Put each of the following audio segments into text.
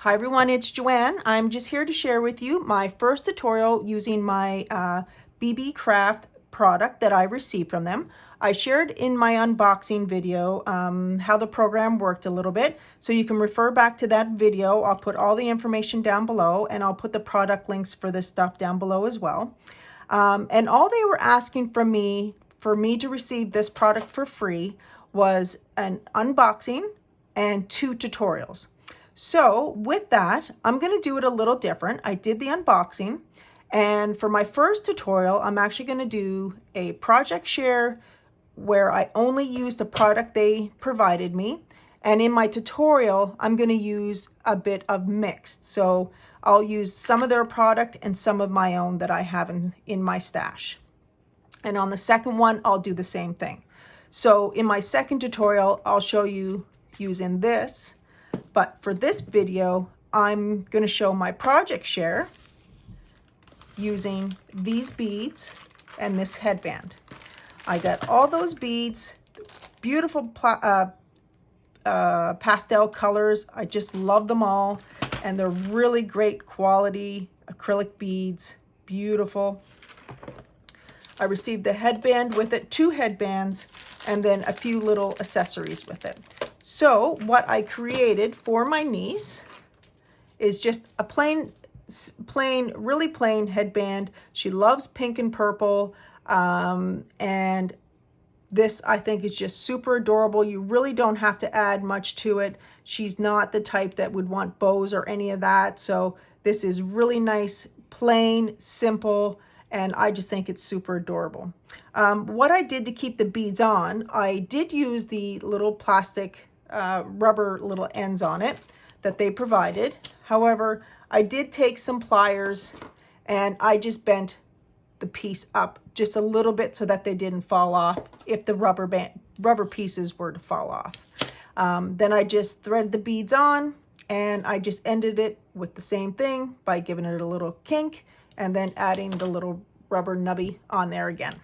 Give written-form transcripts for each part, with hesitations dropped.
Hi everyone, it's Johanne. I'm just here to share with you my first tutorial using my Beebeecraft product that I received from them. I shared in my unboxing video how the program worked a little bit, so you can refer back to that video. I'll put all the information down below, and I'll put the product links for this stuff down below as well. And all they were asking from me for me to receive this product for free was an unboxing and 2 tutorials. So with that, I'm going to do it a little different. I did the unboxing, and for my first tutorial, I'm actually going to do a project share where I only use the product they provided me. And in my tutorial, I'm going to use a bit of mixed. So I'll use some of their product and some of my own that I have in my stash. And on the second one, I'll do the same thing. So in my second tutorial, I'll show you using this. But for this video, I'm going to show my project share using these beads and this headband. I got all those beads, beautiful pastel colors. I just love them all, and they're really great quality acrylic beads, beautiful. I received the headband with it, 2 headbands, and then a few little accessories with it. So what I created for my niece is just a really plain headband. She loves pink and purple, and this I think is just super adorable. You really don't have to add much to it. She's not the type that would want bows or any of that. So this is really nice, plain, simple, and I just think it's super adorable. What I did to keep the beads on, I did use the little plastic rubber little ends on it that they provided. However, I did take some pliers and I just bent the piece up just a little bit so that they didn't fall off if the rubber pieces were to fall off. Then I just threaded the beads on, and I just ended it with the same thing by giving it a little kink and then adding the little rubber nubby on there again.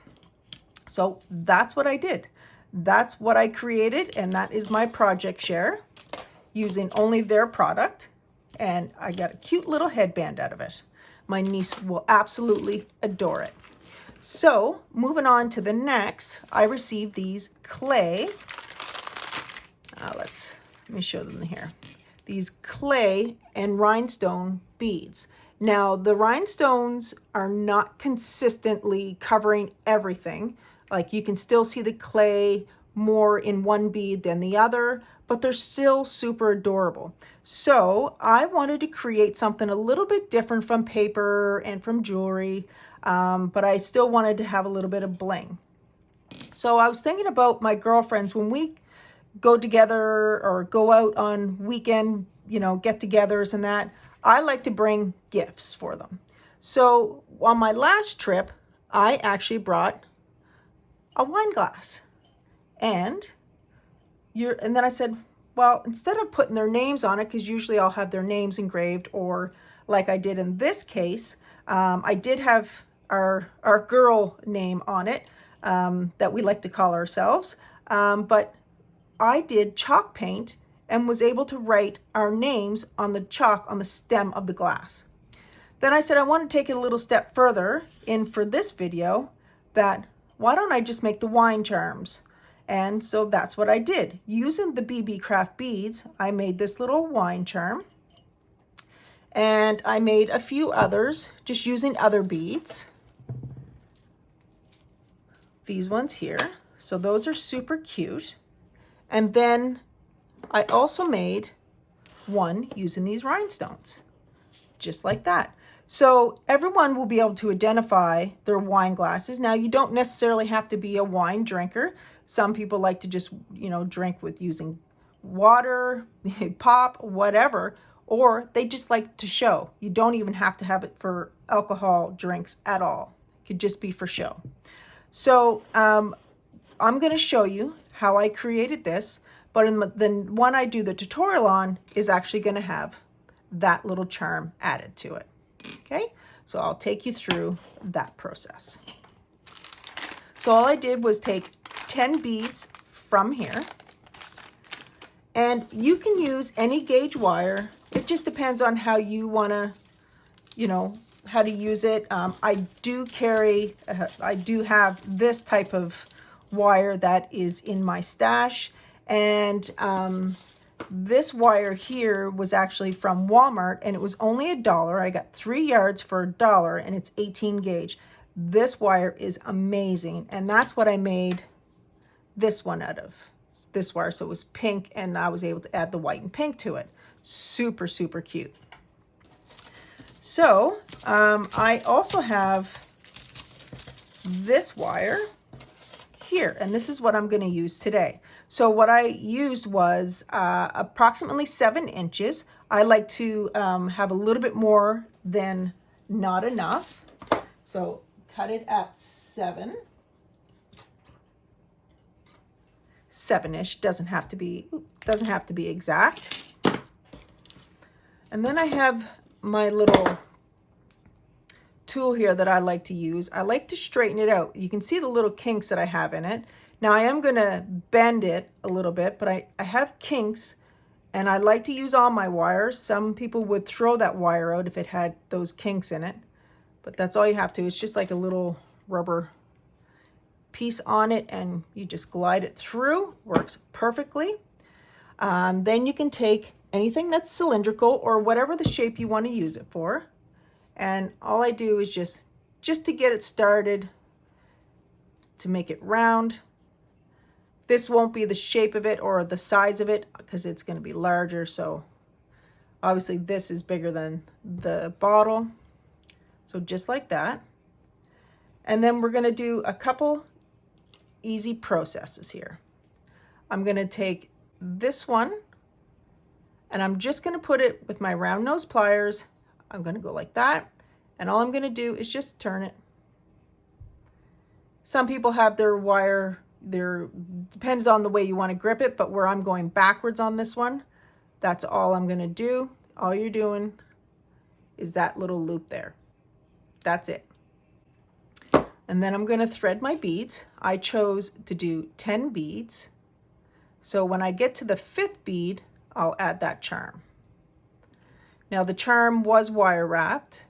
So that's what I did. That's what I created, and that is my project share using only their product, and I got a cute little headband out of it. My niece will absolutely adore it. So moving on to the next, I received these clay. Let me show them here. These clay and rhinestone beads. Now the rhinestones are not consistently covering everything. Like, you can still see the clay more in one bead than the other, but they're still super adorable. So I wanted to create something a little bit different from paper and from jewelry, but I still wanted to have a little bit of bling. So I was thinking about my girlfriends when we go together or go out on weekend, get-togethers and that. I like to bring gifts for them. So on my last trip, I actually brought a wine glass, and then I said, well, instead of putting their names on it, because usually I'll have their names engraved, or like I did in this case, I did have our girl name on it that we like to call ourselves, but I did chalk paint and was able to write our names on the chalk on the stem of the glass. Then I said I want to take it a little step further in for this video, that why don't I just make the wine charms? And so that's what I did. Using the Beebeecraft beads, I made this little wine charm. And I made a few others just using other beads. These ones here. So those are super cute. And then I also made one using these rhinestones, just like that. So everyone will be able to identify their wine glasses. Now, you don't necessarily have to be a wine drinker. Some people like to just, drink with using water, pop, whatever, or they just like to show. You don't even have to have it for alcohol drinks at all. It could just be for show. So I'm going to show you how I created this, but the one I do the tutorial on is actually going to have that little charm added to it. Okay, so I'll take you through that process. So all I did was take 10 beads from here, and you can use any gauge wire it just depends on how you want to, you know, how to use it. I do carry, I do have this type of wire that is in my stash, and this wire here was actually from Walmart, and it was only $1. I got 3 yards for $1, and it's 18 gauge. This wire is amazing, and that's what I made this one out of, this wire. So it was pink, and I was able to add the white and pink to it. Super, super cute. So I also have this wire here, and this is what I'm going to use today. So what I used was approximately 7 inches. I like to have a little bit more than not enough. So cut it at 7-ish. Doesn't have to be exact. And then I have my little tool here that I like to use. I like to straighten it out. You can see the little kinks that I have in it. Now I am going to bend it a little bit, but I have kinks, and I like to use all my wires. Some people would throw that wire out if it had those kinks in it, but that's all you have to. It's just like a little rubber piece on it, and you just glide it through. Works perfectly. Then you can take anything that's cylindrical or whatever the shape you want to use it for, and all I do is just to get it started, to make it round. This won't be the shape of it or the size of it because it's going to be larger, so obviously this is bigger than the bottle. So just like that. And then we're going to do a couple easy processes here. I'm going to take this one, and I'm just going to put it with my round nose pliers. I'm going to go like that, and all I'm going to do is just turn it. Some people have their wire, depends on the way you want to grip it, but where I'm going backwards on this one, that's all I'm going to do. All you're doing is that little loop there. That's it. And then I'm going to thread my beads. I chose to do 10 beads. So when I get to the 5th bead, I'll add that charm. Now the charm was wire wrapped.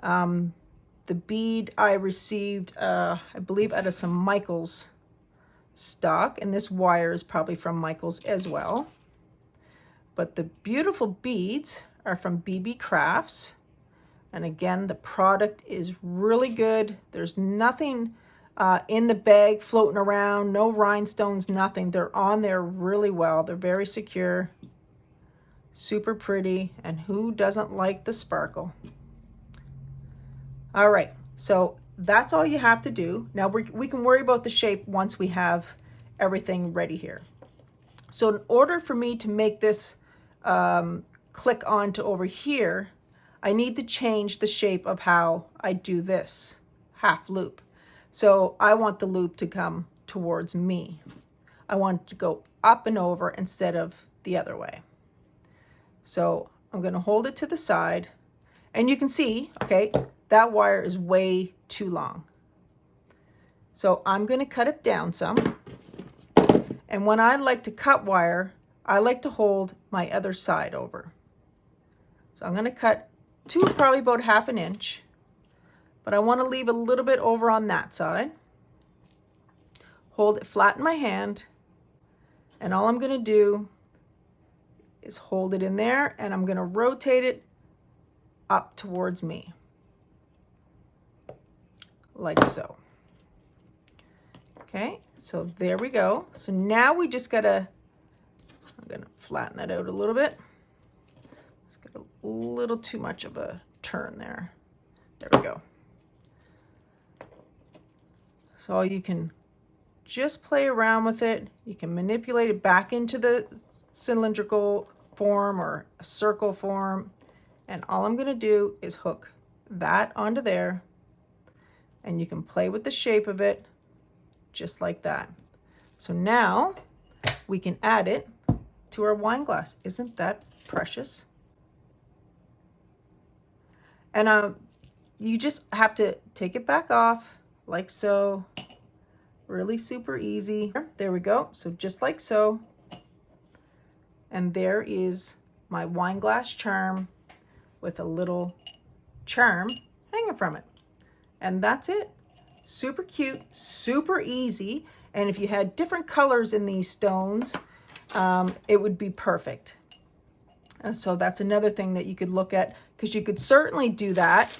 The bead I received, I believe, out of some Michaels stock, and this wire is probably from Michaels as well. But the beautiful beads are from Beebeecraft, and again, the product is really good. There's nothing in the bag floating around, no rhinestones, nothing. They're on there really well. They're very secure, super pretty, and who doesn't like the sparkle? All right, so that's all you have to do. Now we can worry about the shape once we have everything ready here. So in order for me to make this click onto over here, I need to change the shape of how I do this half loop. So I want the loop to come towards me. I want it to go up and over instead of the other way. So I'm going to hold it to the side, and you can see, okay, that wire is way too long. So I'm going to cut it down some. And when I like to cut wire, I like to hold my other side over. So I'm going to cut to probably about 1/2 inch, but I want to leave a little bit over on that side. Hold it flat in my hand, and all I'm going to do is hold it in there, and I'm going to rotate it up towards me. Like so. Okay, so there we go. So now we just gotta, I'm gonna flatten that out a little bit. It's got a little too much of a turn there. There we go. So you can just play around with it. You can manipulate it back into the cylindrical form or a circle form. And all I'm gonna do is hook that onto there. And you can play with the shape of it just like that. So now we can add it to our wine glass. Isn't that precious? And you just have to take it back off like so. Really super easy. There we go. So just like so. And there is my wine glass charm with a little charm hanging from it. And that's it. Super cute, super easy. And if you had different colors in these stones, it would be perfect. And so that's another thing that you could look at, because you could certainly do that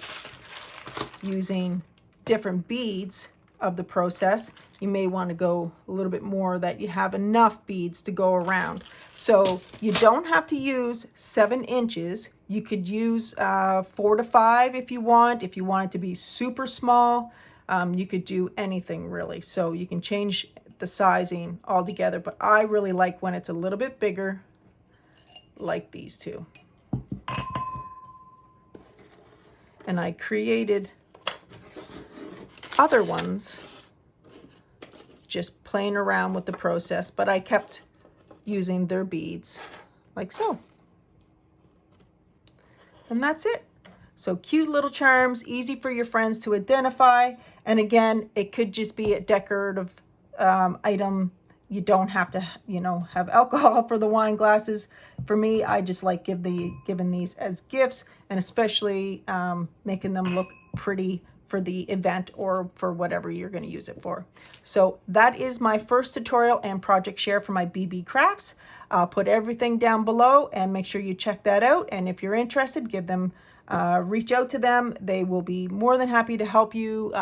using different beads of the process. You may want to go a little bit more, that you have enough beads to go around. So you don't have to use 7 inches. You could use 4 to 5 if you want. If you want it to be super small, you could do anything really. So you can change the sizing altogether, but I really like when it's a little bit bigger, like these two. And I created other ones just playing around with the process, but I kept using their beads like so. And that's it. So cute little charms, easy for your friends to identify. And again, it could just be a decorative item. You don't have to, you know, have alcohol for the wine glasses. For me, I just like giving these as gifts, and especially making them look pretty for the event or for whatever you're going to use it for. So that is my first tutorial and project share for my Beebeecrafts. I'll put everything down below and make sure you check that out. And if you're interested, give them, reach out to them. They will be more than happy to help you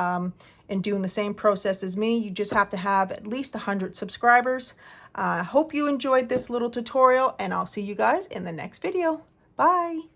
in doing the same process as me. You just have to have at least 100 subscribers. Hope you enjoyed this little tutorial, and I'll see you guys in the next video. Bye.